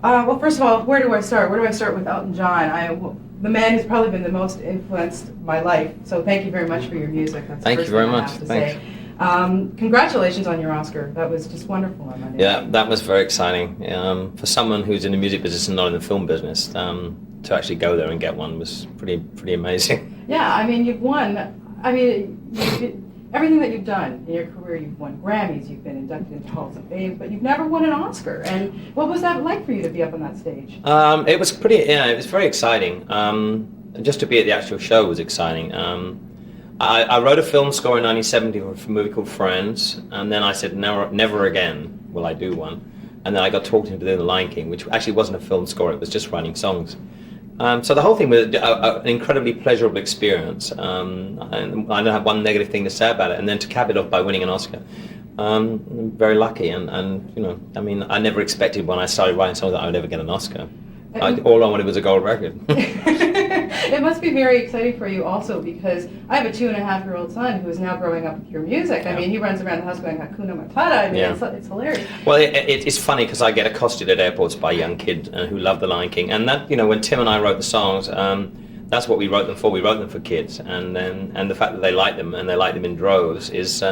Well, first of all, where do I start? Where do I start with Elton John? The man who's probably been the most influenced my life. So thank you very much for your music. That's Thank the you first very thing I much. have to Thanks. say. Congratulations on your Oscar. That was just wonderful on Monday. Yeah, that was very exciting. For someone who's in the music business and not in the film business, to actually go there and get one was pretty amazing. Yeah, I mean, you've won. I mean, everything that you've done in your career, you've won Grammys, you've been inducted into Halls of Fame, but you've never won an Oscar. And what was that like for you to be up on that stage? It was it was very exciting. Just to be at the actual show was exciting. I wrote a film score in 1970 for a movie called Friends, and then I said, never again will I do one. And then I got talked into doing The Lion King, which actually wasn't a film score, it was just writing songs. So the whole thing was an incredibly pleasurable experience. And I don't have one negative thing to say about it. And then to cap it off by winning an Oscar, I'm very lucky. And you know, I mean, I never expected when I started writing songs that I would ever get an Oscar. All I wanted was a gold record. It must be very exciting for you also, because I have a 2.5-year-old son who is now growing up with your music. I mean, he runs around the house going Hakuna Matata. I mean, it's hilarious. Well, it's funny because I get accosted at airports by young kids who love The Lion King, and that, you know, when Tim and I wrote the songs, that's what we wrote them for. We wrote them for kids, and the fact that they like them and they like them in droves is.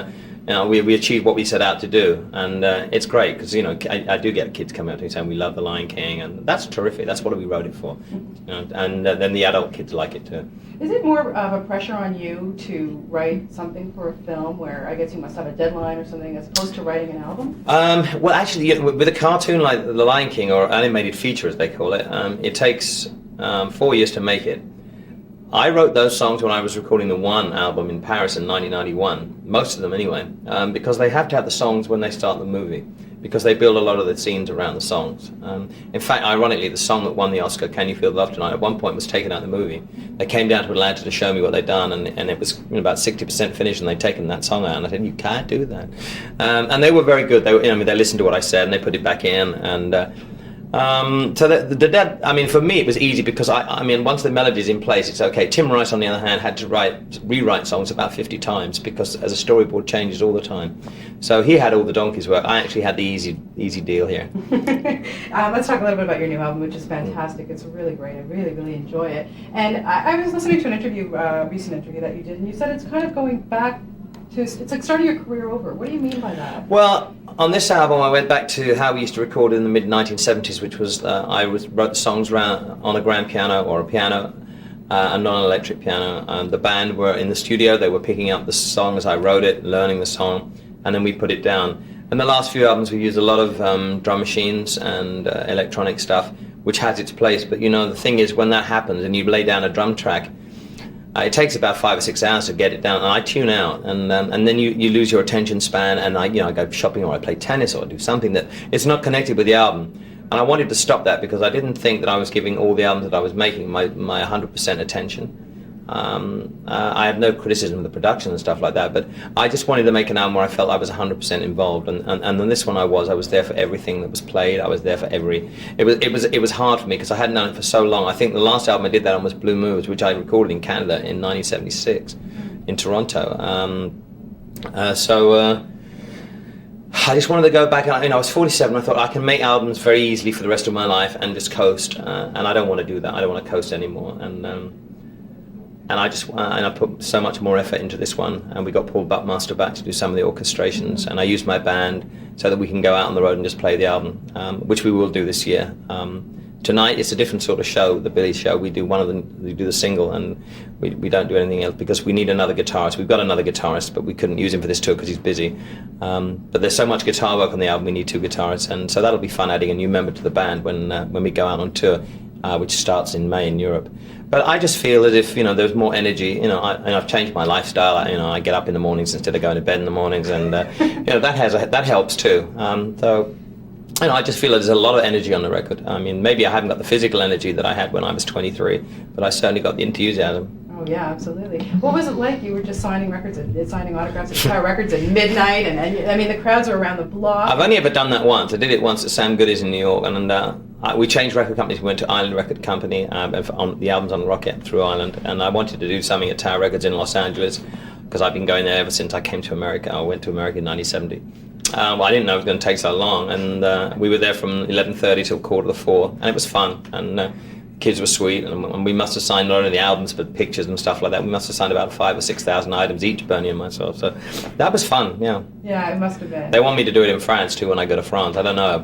You know, we achieved what we set out to do, and it's great because, you know, I do get kids coming up to me saying we love The Lion King, and that's terrific. That's what we wrote it for, you know, and then the adult kids like it too. Is it more of a pressure on you to write something for a film where I guess you must have a deadline or something as opposed to writing an album? Well, actually, with a cartoon like The Lion King, or animated feature as they call it, it takes 4 years to make it. I wrote those songs when I was recording the One album in Paris in 1991, most of them anyway, because they have to have the songs when they start the movie, because they build a lot of the scenes around the songs. In fact, ironically, the song that won the Oscar, Can You Feel the Love Tonight, at one point was taken out of the movie. They came down to Atlanta to show me what they'd done, and it was about 60% finished, and they'd taken that song out, and I said, you can't do that. And they were very good. They, I mean, they listened to what I said, and they put it back in, and so I mean, for me it was easy because I mean, once the melody's in place, it's okay. Tim Rice, on the other hand, had to rewrite songs about 50 times because as a storyboard changes all the time. So he had all the donkey's work. I actually had the easy deal here. Let's talk a little bit about your new album, which is fantastic. It's really great. I really enjoy it. And I was listening to an interview, recent interview that you did, and you said it's kind of going back to, it's like starting your career over. What do you mean by that? Well, on this album, I went back to how we used to record in the mid-1970s, which was I wrote the songs on a grand piano or a piano, a non-electric piano. The band were in the studio. They were picking up the song as I wrote it, learning the song, and then we put it down. And the last few albums, we used a lot of drum machines and electronic stuff, which has its place. But you know, the thing is, when that happens and you lay down a drum track, it takes about 5 or 6 hours to get it down, and I tune out, and then you lose your attention span, and I go shopping or I play tennis or I do something that it's not connected with the album. And I wanted to stop that because I didn't think that I was giving all the albums that I was making my 100% attention. I had no criticism of the production and stuff like that, but I just wanted to make an album where I felt I was 100% involved, and on this one I was there for everything that was played. I was there for every. It was hard for me because I hadn't done it for so long. I think the last album I did that on was Blue Moves, which I recorded in Canada in 1976, in Toronto. I just wanted to go back, and I was 47. I thought I can make albums very easily for the rest of my life and just coast, and I don't want to do that. I don't want to coast anymore, and I put so much more effort into this one, and we got Paul Buckmaster back to do some of the orchestrations, and I used my band so that we can go out on the road and just play the album, which we will do this year. Tonight it's a different sort of show, the Billy show. We do we do the single, and we don't do anything else because we need another guitarist. We've got another guitarist, but we couldn't use him for this tour because he's busy. But there's so much guitar work on the album, we need 2 guitarists, and so that'll be fun adding a new member to the band when we go out on tour, which starts in May in Europe. But I just feel as if, there's more energy. I've changed my lifestyle. I get up in the mornings instead of going to bed in the mornings, and that helps too. I just feel there's a lot of energy on the record. I mean, maybe I haven't got the physical energy that I had when I was 23, but I certainly got the enthusiasm. Oh yeah, absolutely. What was it like? You were just signing autographs at Tower Records at midnight, and I mean the crowds are around the block. I've only ever done that once. I did it once at Sam Goody's in New York, and we changed record companies. We went to Island Record Company, on the albums on Rocket through Island, and I wanted to do something at Tower Records in Los Angeles because I've been going there ever since I came to America. I went to America in 1970. Well, I didn't know it was going to take so long, and we were there from 11:30 till 3:45, and it was fun, and kids were sweet, and we must have signed not only the albums but pictures and stuff like that. We must have signed about 5,000 or 6,000 items each, Bernie and myself. So that was fun. Yeah. Yeah, it must have been. They want me to do it in France too when I go to France. I don't know,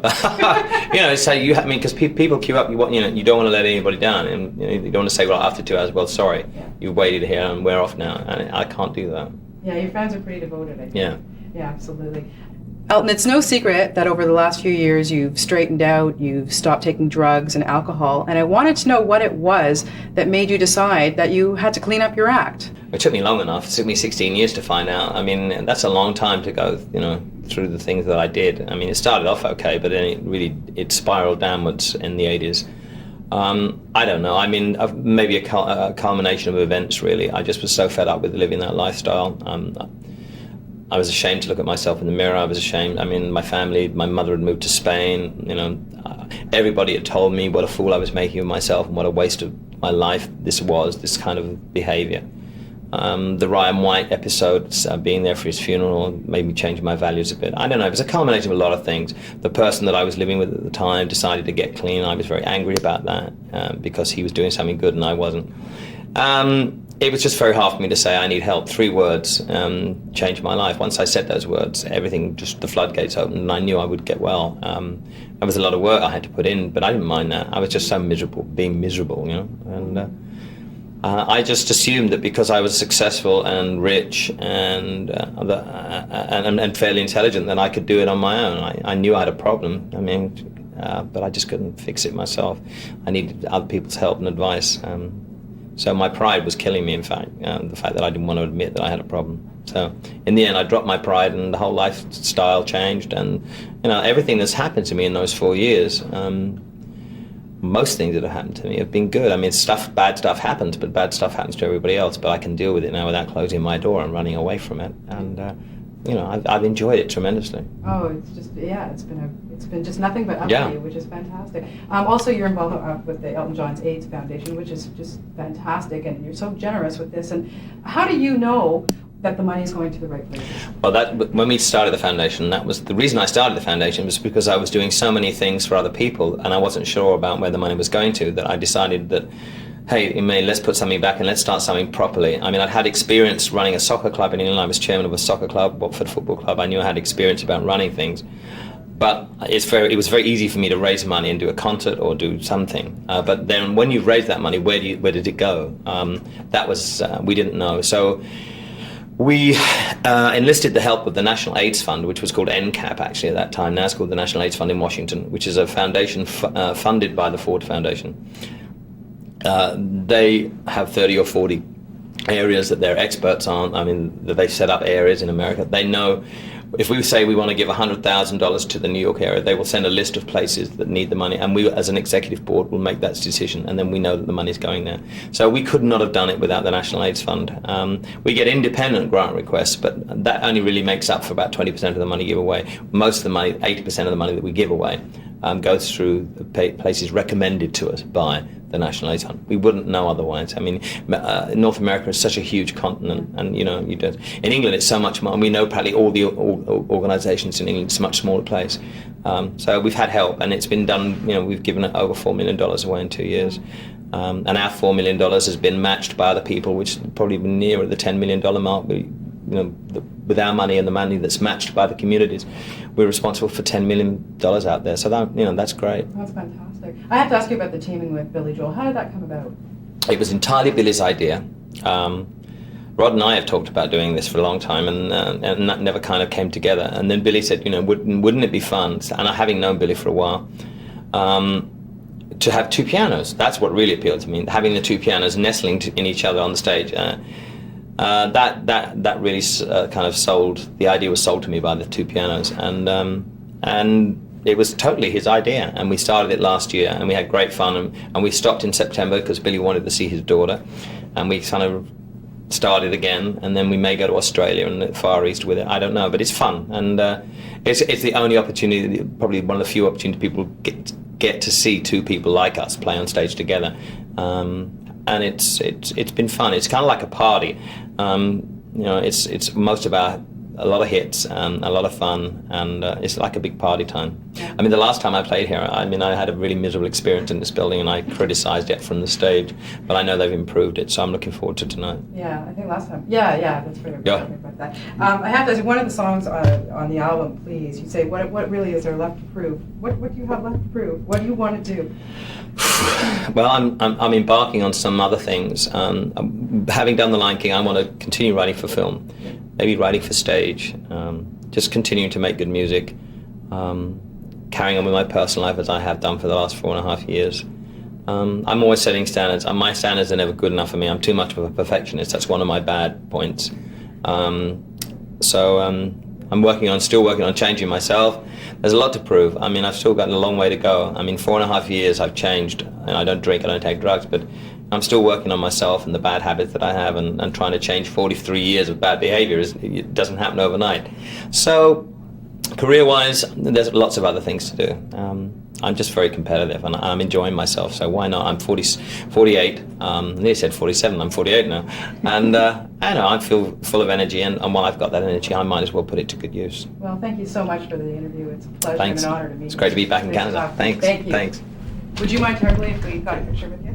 so because people queue up. You don't want to let anybody down, and you don't want to say, well, after 2 hours, well, sorry, you've waited here and we're off now, and I can't do that. Yeah, your fans are pretty devoted, I think. Yeah. Yeah, absolutely. Elton, it's no secret that over the last few years you've straightened out, you've stopped taking drugs and alcohol, and I wanted to know what it was that made you decide that you had to clean up your act. It took me long enough. It took me 16 years to find out. I mean, that's a long time to go, through the things that I did. I mean, it started off okay, but then it spiraled downwards in the 80s. I don't know. I mean, maybe a culmination of events, really. I just was so fed up with living that lifestyle. I was ashamed to look at myself in the mirror. I was ashamed. I mean, my family, my mother had moved to Spain. Everybody had told me what a fool I was making of myself and what a waste of my life this kind of behavior. The Ryan White episode, being there for his funeral, made me change my values a bit. I don't know. It was a culmination of a lot of things. The person that I was living with at the time decided to get clean. I was very angry about that because he was doing something good and I wasn't. It was just very hard for me to say, I need help. 3 words changed my life. Once I said those words, everything, just the floodgates opened, and I knew I would get well. There was a lot of work I had to put in, but I didn't mind that. I was just so being miserable, and I just assumed that because I was successful and rich and fairly intelligent, that I could do it on my own. I knew I had a problem. I mean, but I just couldn't fix it myself. I needed other people's help and advice. So my pride was killing me, in fact, the fact that I didn't want to admit that I had a problem. So in the end, I dropped my pride and the whole lifestyle changed. And, everything that's happened to me in those 4 years, most things that have happened to me have been good. I mean, bad stuff happens, but bad stuff happens to everybody else. But I can deal with it now without closing my door and running away from it. And, I've enjoyed it tremendously. Oh, it's been just nothing but up for you, which is fantastic. Also, you're involved with the Elton John's AIDS Foundation, which is just fantastic, and you're so generous with this. And how do you know that the money is going to the right places? Well, when we started the foundation, that was the reason I started the foundation, was because I was doing so many things for other people, and I wasn't sure about where the money was going to, that I decided that, hey, let's put something back and let's start something properly. I mean, I'd had experience running a soccer club in England. I was chairman of a soccer club, Watford Football Club. I knew I had experience about running things. But it was very easy for me to raise money and do a concert or do something. But then when you've raised that money, where did it go? That was, we didn't know. So we enlisted the help of the National AIDS Fund, which was called NCAP actually at that time. Now it's called the National AIDS Fund in Washington, which is a foundation funded by the Ford Foundation. They have 30 or 40 areas that they're experts on. I mean, they've set up areas in America. They know if we say we want to give $100,000 to the New York area, they will send a list of places that need the money, and we, as an executive board, will make that decision, and then we know that the money's going there. So we could not have done it without the National AIDS Fund. We get independent grant requests, but that only really makes up for about 20% of the money give away. Most of the money, 80% of the money that we give away, goes through the places recommended to us by the National AIDS Fund. We wouldn't know otherwise. I mean, North America is such a huge continent, and you don't. In England, it's so much more. And we know practically all the organisations in England. It's a much smaller place. So we've had help, and it's been done. We've given over $4 million away in 2 years, and our $4 million has been matched by other people, which is probably nearer the $10 million mark. With our money and the money that's matched by the communities, we're responsible for $10 million out there. So that's great. That's fantastic. I have to ask you about the teaming with Billy Joel. How did that come about? It was entirely Billy's idea. Rod and I have talked about doing this for a long time, and that never kind of came together. And then Billy said, wouldn't it be fun? And having known Billy for a while, to have 2 pianos. That's what really appealed to me. Having the 2 pianos nestling in each other on the stage. That really kind of sold. The idea was sold to me by the 2 pianos, and it was totally his idea. And we started it last year, and we had great fun. And we stopped in September because Billy wanted to see his daughter, and we kind of started again. And then we may go to Australia and the Far East with it. I don't know, but it's fun, and it's the only opportunity, probably one of the few opportunities people get to see 2 people like us play on stage together. And it's been fun. It's kind of like a party. It's most of our a lot of hits, a lot of fun, and it's like a big party time. I mean, the last time I played here, I mean, I had a really miserable experience in this building, and I criticised it from the stage, but I know they've improved it, so I'm looking forward to tonight. Yeah, I think last time. Yeah, that's right. Yeah. About that. I have to ask, one of the songs on the album, Please, you say, what really is there left to prove? What do you have left to prove? What do you want to do? Well, I'm embarking on some other things. Having done The Lion King, I want to continue writing for film, maybe writing for stage, just continuing to make good music, carrying on with my personal life as I have done for the last 4.5 years. I'm always setting standards, and my standards are never good enough for me. I'm too much of a perfectionist. That's one of my bad points. So I'm still working on changing myself. There's a lot to prove. I mean, I've still got a long way to go. I mean, 4.5 years I've changed, and I don't drink, I don't take drugs, but I'm still working on myself and the bad habits that I have, and trying to change 43 years of bad behavior. It doesn't happen overnight. So, career-wise, there's lots of other things to do. I'm just very competitive, and I'm enjoying myself, so why not? I'm 48, nearly said 47, I'm 48 now, and I know, I feel full of energy, and while I've got that energy, I might as well put it to good use. Well, thank you so much for the interview. It's a pleasure Thanks. and an honor to meet you. It's great to be back in Canada. Thanks. Thank you. Thanks. Would you mind terribly if we got a picture with you?